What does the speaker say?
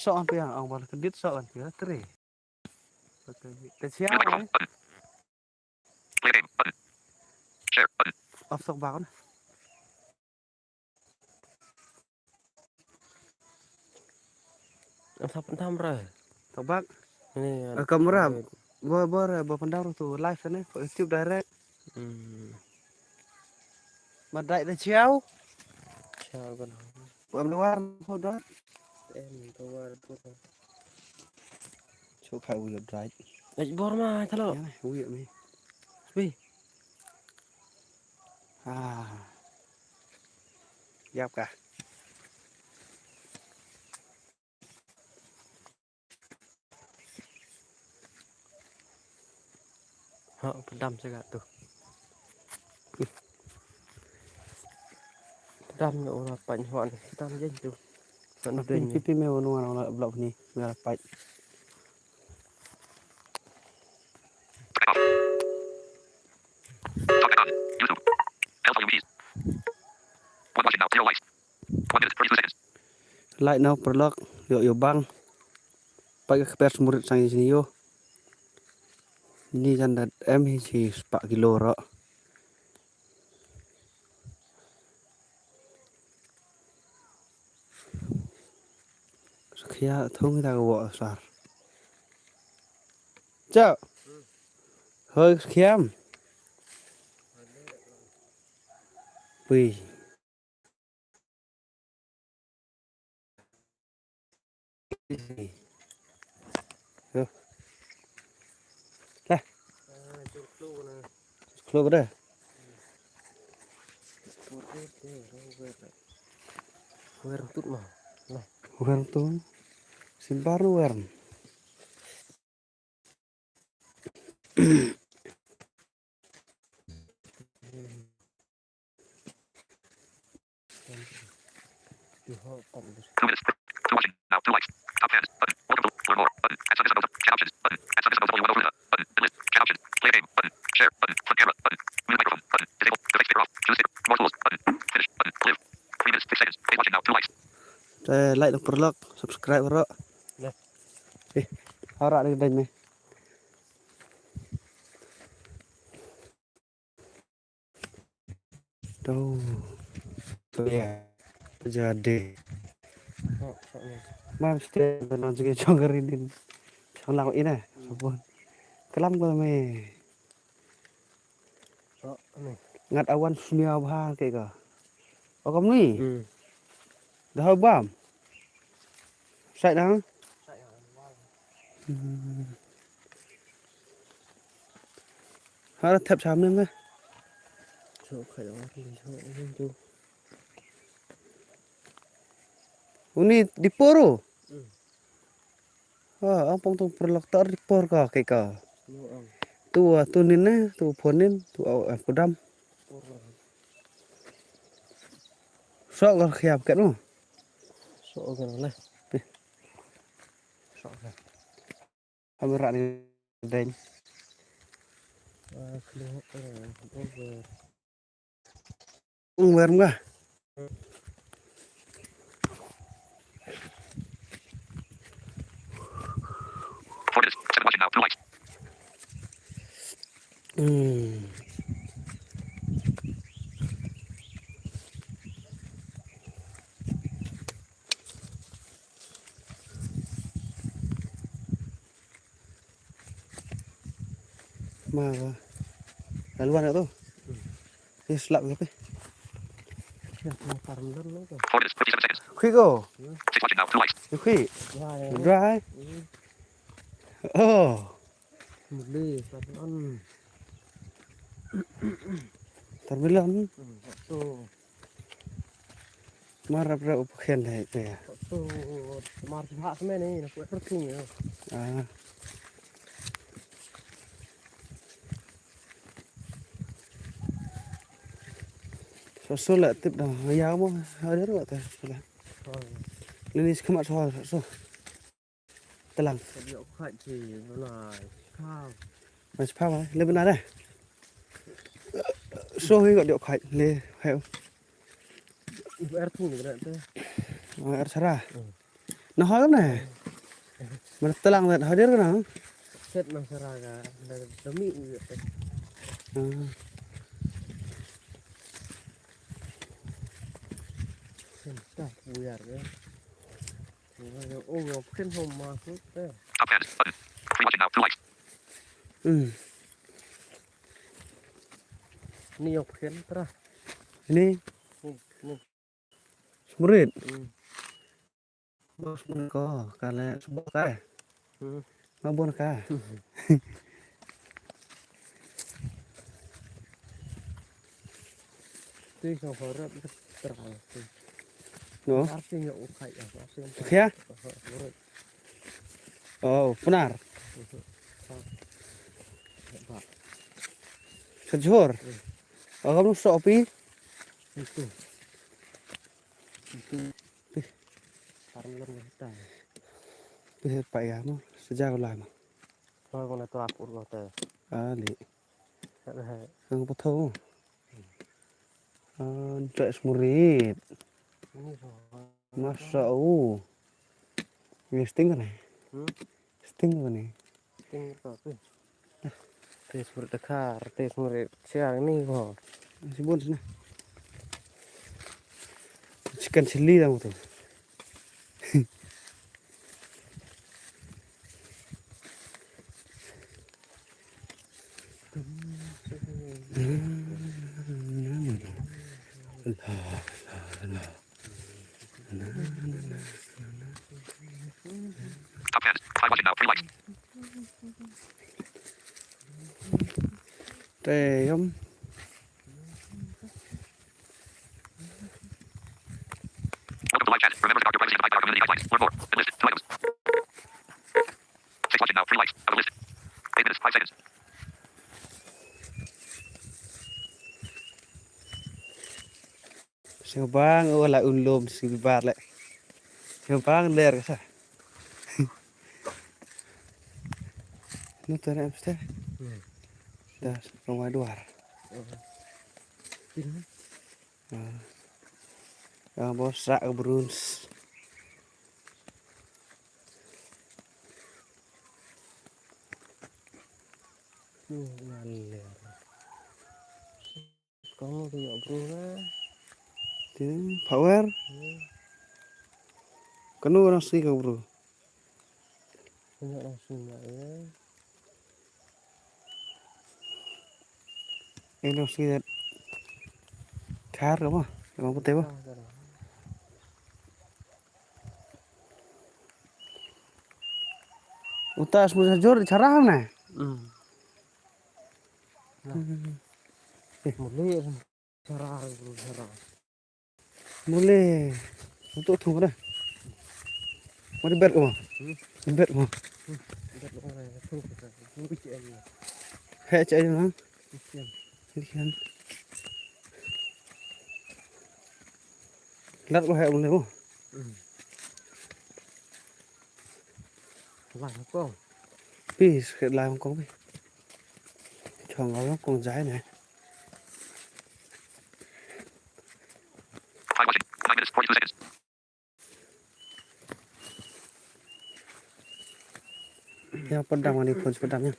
soal apa yang awal kedit soal ya teri. Siapa? Off sok banget. Apa pentamra? Tebak. Ini Kamera. Bawa pendar tuh live nih, YouTube direct. Madai dah ciao. Ciao kan. Luar udah. Em keluar tuh. Chỗ khai udah right. Bor mah thalo. Ya, udah nih. Wih. Siap kah? Pedam saya tuh. Pedam nggak orang panjang. Pedam aja tuh. Pipi me wanu blok ni, nggak apa. Like now perlok, yo bang. Pakai kepes murid sang sini yo. Ini kan em si 4 kilo ro. Kia thông ta go sar. Chào. Hơi khiam. Ui. Đây. Klo cái đây. Wer tut mah. Nah, Wer tuh. Simbar wer. Like dan perlok, subscribe ro. Nah. Harap ada dan nih. Tuh. Tuh ya. Jadi. Mas teh benar juga conggerin. Xong làm ý này, cái lắm cơ mày ngặt awan smell ba kệ cả, có công ni, dah hao bam, sạch đó, hao thẹp sám nữa nghe, uni di poro, ang pong tung perlok di por ka kệ cả, tu nín nè, tu phun nín, tu phun đam, sợ còn khiếp kệ luôn. Sợ cái này. Sợ này. Kamera ni den. Wer nga. Mà laluan itu ini selap apa? Quick go, quick, dry. Oh, terbilang. Marah berapa khen này kìa. Marah hak semen ni, nak buat terking ya. So lại tiếp đầu giáo mà hơi rất là tệ. Lên đi không ăn so. Tê lằng. Điệu khách thì nó là khao. Mà phao này, lên bên này đây. So hơi gọi điệu khách lên heo. Ibu air tuh gitu deh. Air sarah. Nah, hal này. Mana telang lihat hadir kan? Set masyarakat demi sentak buyar ya. Oh, mungkin home masuk deh. Top 10 button. Free watching now. 2 likes. Ini mungkin terah. Ini Nih. murid. Bos Ko karena sebuah kah? Mabon kah? Tuy không có rất terang. No. Artinya ukai ya, Ya? Oh, benar. Sejur. Oh, kamu sopi? Itu. Karena kita. Bisa Pak ya, mau sejak lama. Kalau kau nak lapor kau teh. Ali. Ada. Yang betul. Cek murid. Ini Masa ini sting kan? Sting kan nih? Ting apa? Tes murid dekar, tes murid siang ini kok. Masih bon sana. Chicken chili dah betul. Top 10. Try watching now. 3 likes. Teh om. Welcome to live chat. Remember to mark your privacy and divide our community guidelines. Learn more. And list 2 items. 6 watching now. 3 likes. Out of list. 8 minutes. 5 seconds. Siapa bang? Oh lah ulum silbar lek. Siapa bang ler ke sah? Ini tuh ada apa? Dah rumah luar. Yang bos rak bruns. Ngalir. Kamu kayak bro Power. Kanu orang sih kau bro. banyak langsung ya. Ini sih kar apa? Emang putih apa? Utas musa jor cara mana? Mulai cara bro cara. Mulai untuk tunggu dah. Mau dibet kau? Dibet kau? Tidak orang yang tuh kita. Ini cian. Hei cai mana? Cian. Ikan. Lat kau hei boleh kau? Lang kau. Pis cái lai con đi. Chọn nó con trái này. Time watching. 9 minutes. 42 seconds. Ya pedang ini pun pedangnya.